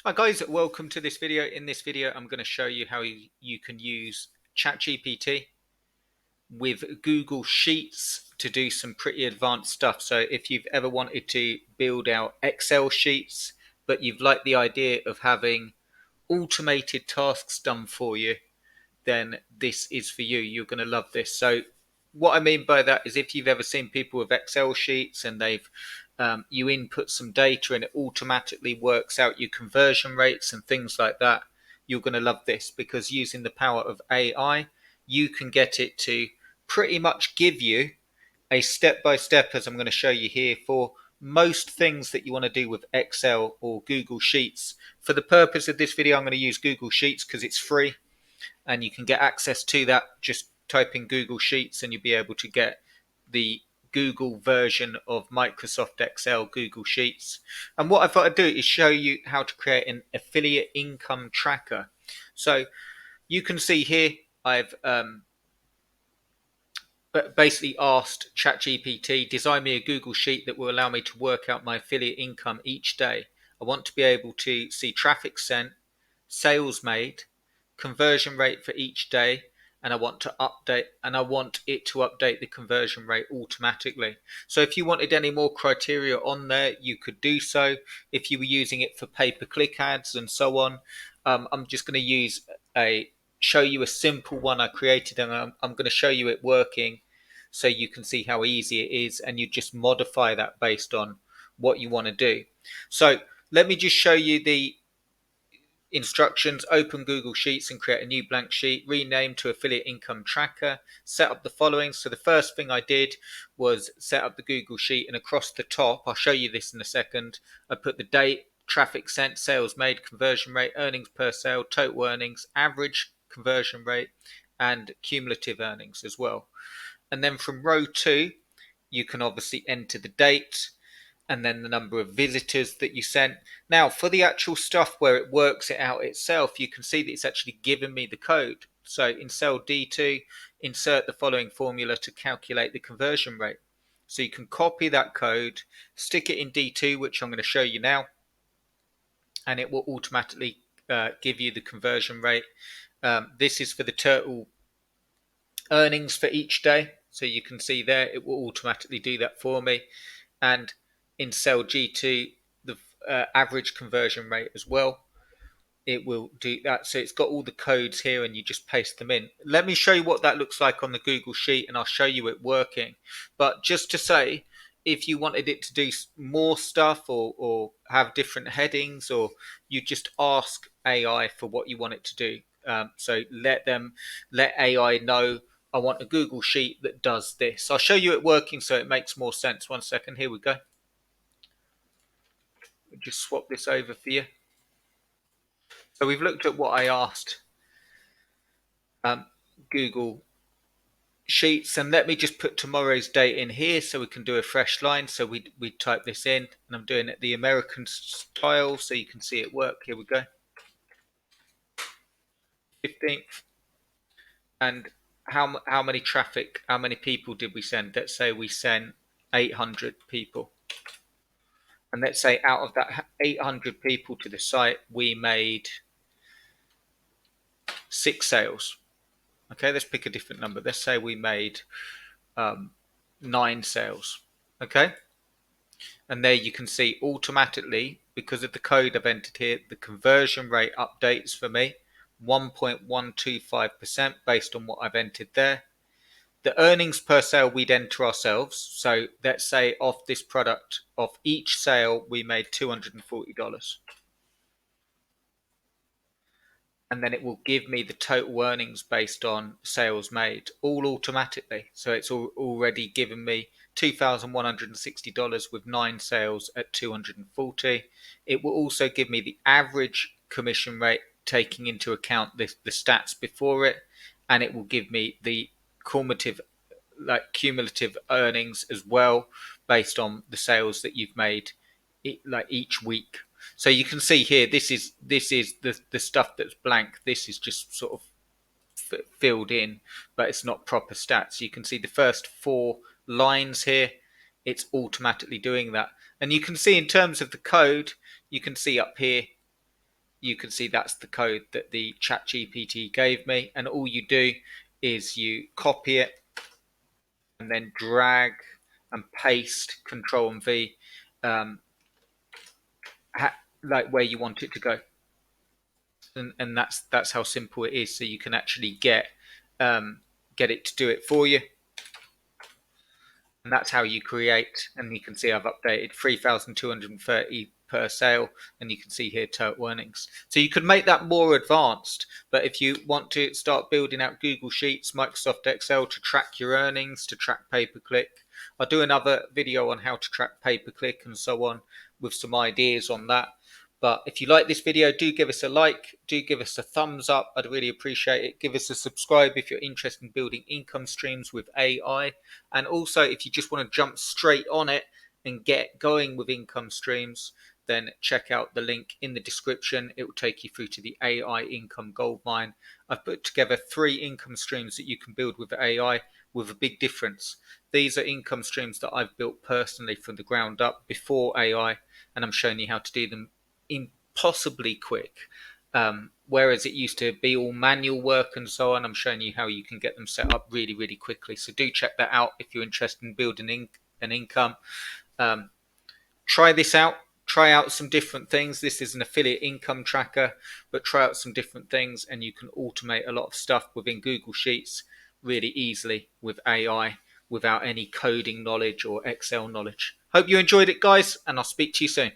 Hi guys, welcome to this video. In this video, I'm going to show you how you can use ChatGPT with Google Sheets to do some pretty advanced stuff. So if you've ever wanted to build out Excel sheets, but you've liked the idea of having automated tasks done for you, then this is for you. You're going to love this. So what I mean by that is if you've ever seen people with Excel sheets and they've you input some data and it automatically works out your conversion rates and things like that, you're going to love this because using the power of AI, you can get it to pretty much give you a step by step, as I'm going to show you here, for most things that you want to do with Excel or Google Sheets. For the purpose of this video, I'm going to use Google Sheets because it's free and you can get access to that. Just type in Google Sheets and you'll be able to get the Google version of Microsoft Excel Google Sheets. And what I thought I'd do is show you how to create an affiliate income tracker. So you can see here I've basically asked ChatGPT, design me a Google Sheet that will allow me to work out my affiliate income each day. I want to be able to see traffic sent, sales made, conversion rate for each day, and I want it to update the conversion rate automatically. So if you wanted any more criteria on there, you could do so. If you were using it for pay-per-click ads and so on, I'm just going to show you a simple one I created, and I'm going to show you it working so you can see how easy it is, and you just modify that based on what you want to do. So let me just show you the instructions. Open Google Sheets and create a new blank sheet, rename to affiliate income tracker, set up the following. So the first thing I did was set up the Google Sheet, and across the top, I'll show you this in a second, I put the date, traffic sent, sales made, conversion rate, earnings per sale, total earnings, average conversion rate, and cumulative earnings as well. And then from row 2, you can obviously enter the date and then the number of visitors that you sent. Now, for the actual stuff where it works it out itself, you can see that it's actually given me the code. So in cell D2, insert the following formula to calculate the conversion rate. So you can copy that code, stick it in D2, which I'm going to show you now, and it will automatically give you the conversion rate. This is for the total earnings for each day. So you can see there, it will automatically do that for me. And in cell G2, the average conversion rate as well, it will do that. So it's got all the codes here and you just paste them in. Let me show you what that looks like on the Google Sheet and I'll show you it working. But just to say, if you wanted it to do more stuff or have different headings, or you just ask AI for what you want it to do. So let AI know, I want a Google Sheet that does this. I'll show you it working so it makes more sense. One second, here we go. Just swap this over for you. So we've looked at what I asked Google Sheets, and let me just put tomorrow's date in here so we can do a fresh line. So we type this in, and I'm doing it the American style so you can see it work. Here we go. 15th. And how many people did we send? Let's say we sent 800 people, and let's say out of that 800 people to the site we made 6 sales. Okay, let's pick a different number. Let's say we made 9 sales. Okay, and there you can see automatically, because of the code I've entered here, the conversion rate updates for me 1.125% based on what I've entered there. The earnings per sale we'd enter ourselves. So let's say off this product, off each sale, we made $240. And then it will give me the total earnings based on sales made, all automatically. So it's already given me $2,160 with 9 sales at 240. It will also give me the average commission rate, taking into account the stats before it, and it will give me the cumulative earnings as well, based on the sales that you've made each week. So you can see here, this is the stuff that's blank. This is just sort of filled in, but it's not proper stats. You can see the first 4 lines here, it's automatically doing that. And you can see in terms of the code, you can see up here you can see that's the code that the ChatGPT gave me. And all you do is you copy it and then drag and paste, Control and V, um, like where you want it to go. And that's how simple it is. So you can actually um, get it to do it for you. And that's how you create. And you can see I've updated 3,230 per sale, and you can see here total earnings. So you could make that more advanced, but if you want to start building out Google Sheets, Microsoft Excel to track your earnings, to track pay-per-click, I'll do another video on how to track pay-per-click and so on, with some ideas on that. But if you like this video, do give us a like, do give us a thumbs up. I'd really appreciate it. Give us a subscribe if you're interested in building income streams with AI. And also, if you just want to jump straight on it and get going with income streams, then check out the link in the description. It will take you through to the AI income goldmine. I've put together 3 income streams that you can build with AI with a big difference. These are income streams that I've built personally from the ground up before AI, and I'm showing you how to do them impossibly quick. Whereas it used to be all manual work and so on, I'm showing you how you can get them set up really, really quickly. So do check that out if you're interested in building an income. Um, Try this out. Try out some different things. This is an affiliate income tracker, but try out some different things and you can automate a lot of stuff within Google Sheets really easily with AI without any coding knowledge or Excel knowledge. Hope you enjoyed it, guys, and I'll speak to you soon.